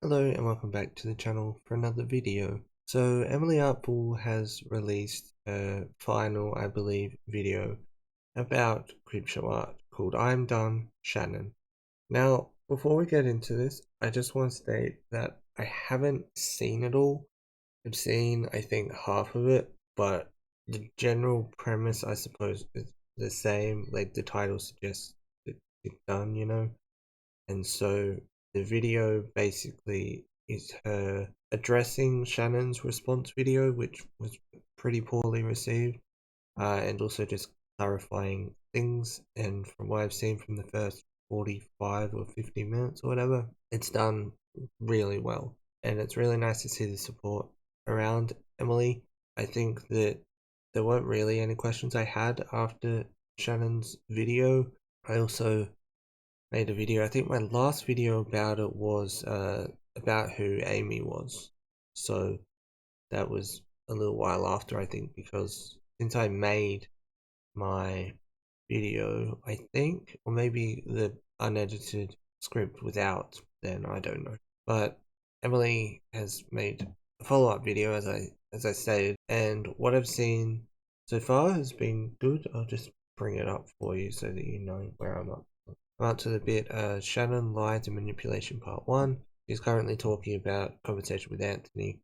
Hello and welcome back to the channel for another video. So Emily Artful has released a final, I believe, video about Creepshow Art called I'm Done, Shannon. Now, before we get into this, I just want to state that I haven't seen it all. I've seen, I think, half of it, but the general premise, I suppose, is the same. Like the title suggests that it's done, and so the video basically is her addressing Shannon's response video, which was pretty poorly received, and also just clarifying things. And from what I've seen from the first 45 or 50 minutes or whatever, it's done really well. And it's really nice to see the support around Emily. I think that there weren't really any questions I had after Shannon's video. I also made a video. I think my last video about it was about who Amy was. So that was a little while after, I think, because since I made my video, I think, or maybe the unedited script was out then, I don't know. But Emily has made a follow-up video as I stated, and what I've seen so far has been good. I'll just bring it up for you so that you know where I'm at. Up to the bit, Shannon Lies and Manipulation Part 1. She's currently talking about conversation with Anthony.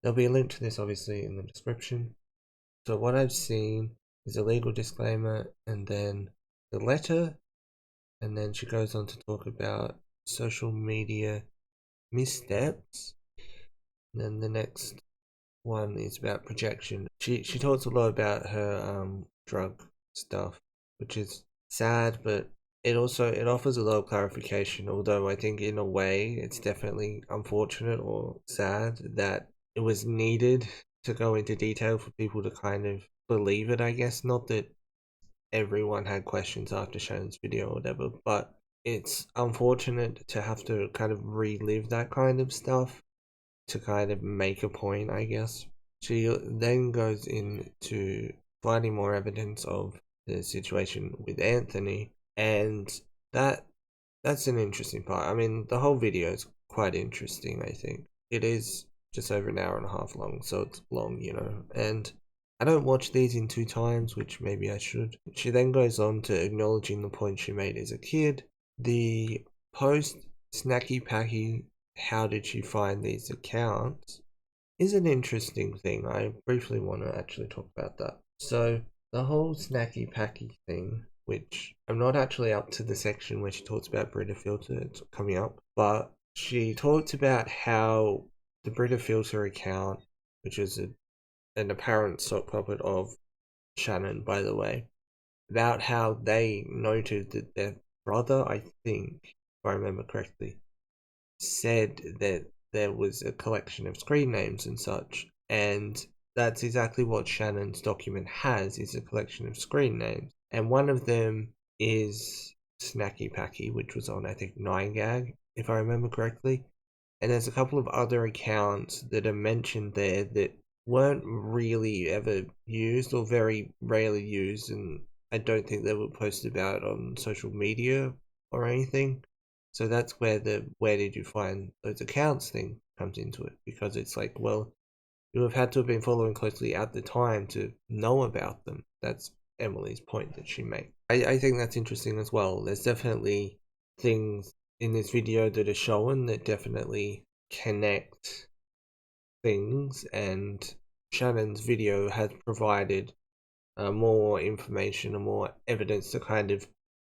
There'll be a link to this obviously in the description. So what I've seen is a legal disclaimer and then the letter, and then she goes on to talk about social media missteps. And then the next one is about projection. She talks a lot about her drug stuff, which is sad, but it offers a lot of clarification, although I think in a way it's definitely unfortunate or sad that it was needed to go into detail for people to kind of believe it, I guess. Not that everyone had questions after Shannon's video or whatever, but it's unfortunate to have to kind of relive that kind of stuff to kind of make a point, I guess. She then goes into finding more evidence of the situation with Anthony, and that's an interesting part. I mean, the whole video is quite interesting, I think. It is just over an hour and a half long, so it's long, and I don't watch these in 2 times, which maybe I should. She then goes on to acknowledging the point she made as a kid. The post Snacky Packy, how did she find these accounts, is an interesting thing. I briefly want to actually talk about that. So the whole Snacky Packy thing, which I'm not actually up to the section where she talks about Brita Filter, it's coming up, but she talks about how the Brita Filter account, which is an apparent sock puppet of Shannon, by the way, about how they noted that their brother, I think, if I remember correctly, said that there was a collection of screen names and such, and that's exactly what Shannon's document has, is a collection of screen names. And one of them is Snacky Packy, which was on, I think, 9gag, if I remember correctly. And there's a couple of other accounts that are mentioned there that weren't really ever used or very rarely used, and I don't think they were posted about on social media or anything. So that's where the where did you find those accounts thing comes into it, because it's like, well, you have had to have been following closely at the time to know about them. That's Emily's point that she made. I think that's interesting as well. There's definitely things in this video that are shown that definitely connect things, and Shannon's video has provided more information and more evidence to kind of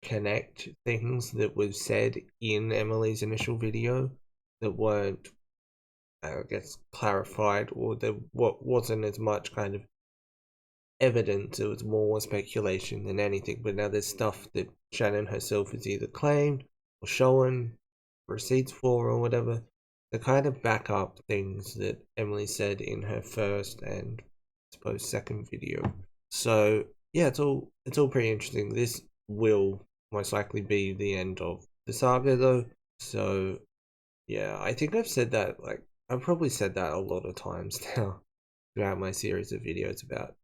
connect things that was said in Emily's initial video that weren't, I guess, clarified, or there wasn't as much kind of evidence. It was more speculation than anything. But now there's stuff that Shannon herself has either claimed or shown receipts for or whatever, to kind of back up things that Emily said in her first and I suppose second video. So yeah, it's all pretty interesting. This will most likely be the end of the saga though. So yeah, I think I've probably said that a lot of times now throughout my series of videos about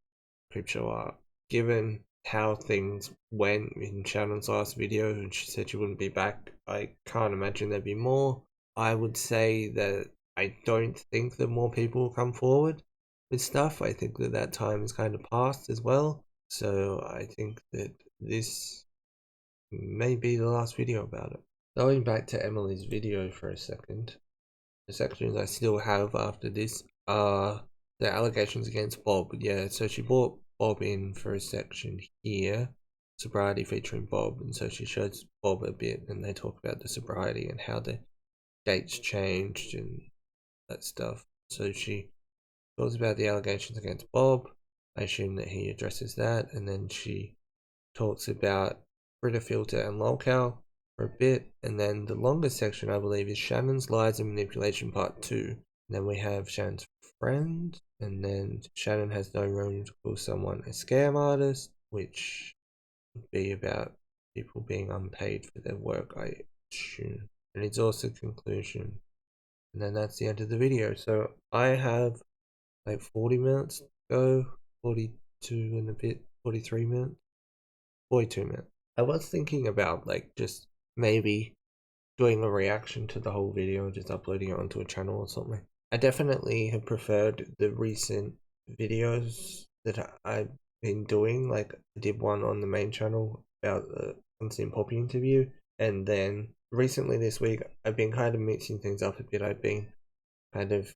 Creepshow Art. Given how things went in Shannon's last video and she said she wouldn't be back, I can't imagine there'd be more. I would say that I don't think that more people will come forward with stuff. I think that that time is kind of past as well. So I think that this may be the last video about it. Going back to Emily's video for a second, the sections I still have after this are the allegations against Bob. Yeah, so she brought Bob in for a section here, sobriety featuring Bob, and so she shows Bob a bit, and they talk about the sobriety and how the dates changed and that stuff. So she talks about the allegations against Bob. I assume that he addresses that, and then she talks about Brita Filter and Lolcow for a bit, and then the longest section I believe is Shannon's Lies and Manipulation Part 2. And then we have Shannon's friend, and then Shannon has no room to call someone a scam artist, which would be about people being unpaid for their work, I assume. And it's also conclusion. And then that's the end of the video. So I have like 40 minutes to go, 42 and a bit, 43 minutes, 42 minutes. I was thinking about like just maybe doing a reaction to the whole video and just uploading it onto a channel or something. I definitely have preferred the recent videos that I've been doing. Like I did one on the main channel about the Unseen Poppy interview, and then recently this week I've been kind of mixing things up a bit. I've been kind of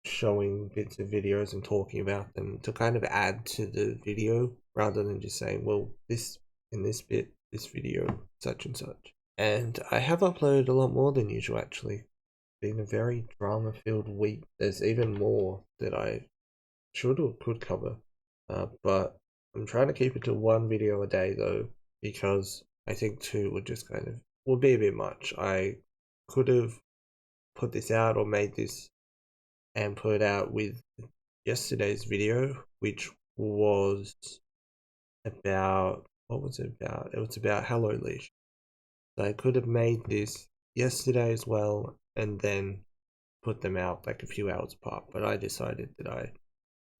showing bits of videos and talking about them to kind of add to the video rather than just saying, well, this in this bit, this video, such and such. And I have uploaded a lot more than usual actually. Been a very drama filled week. There's even more that I should or could cover. But I'm trying to keep it to one video a day though, because I think two would be a bit much. I could have put this out or made this and put it out with yesterday's video, which was about, what was it about? It was about Hello Leash. So I could have made this yesterday as well and then put them out like a few hours apart, but I decided that I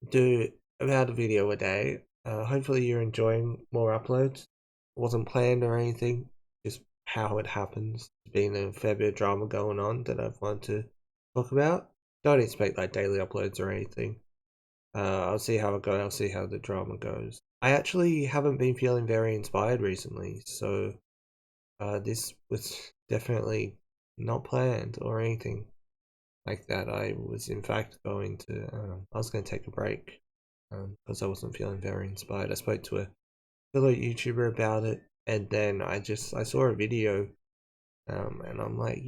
do about a video a day. Hopefully you're enjoying more uploads. It wasn't planned or anything, just how it happens. There's been a fair bit of drama going on that I've wanted to talk about. Don't expect like daily uploads or anything. I'll see how it goes. I'll see how the drama goes. I actually haven't been feeling very inspired recently, so this was definitely not planned or anything like that. I was in fact going to, I was going to take a break because I wasn't feeling very inspired. I spoke to a fellow YouTuber about it, and then I saw a video, and I'm like,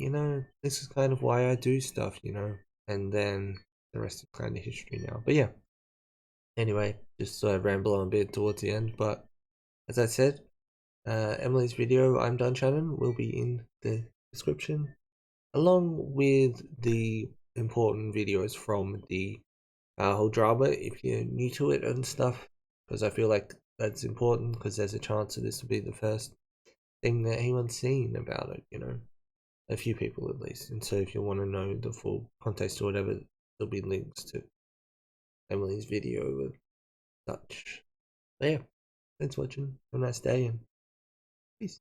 this is kind of why I do stuff, and then the rest is kind of history now. But yeah, anyway, just sort of ramble on a bit towards the end, but as I said, Emily's video, I'm Done Shannon, will be in the description, along with the important videos from the whole drama if you're new to it and stuff, because I feel like that's important because there's a chance that this will be the first thing that anyone's seen about it, a few people at least. And so if you want to know the full context or whatever, there'll be links to Emily's video and such. But yeah, thanks for watching. Have a nice day and peace.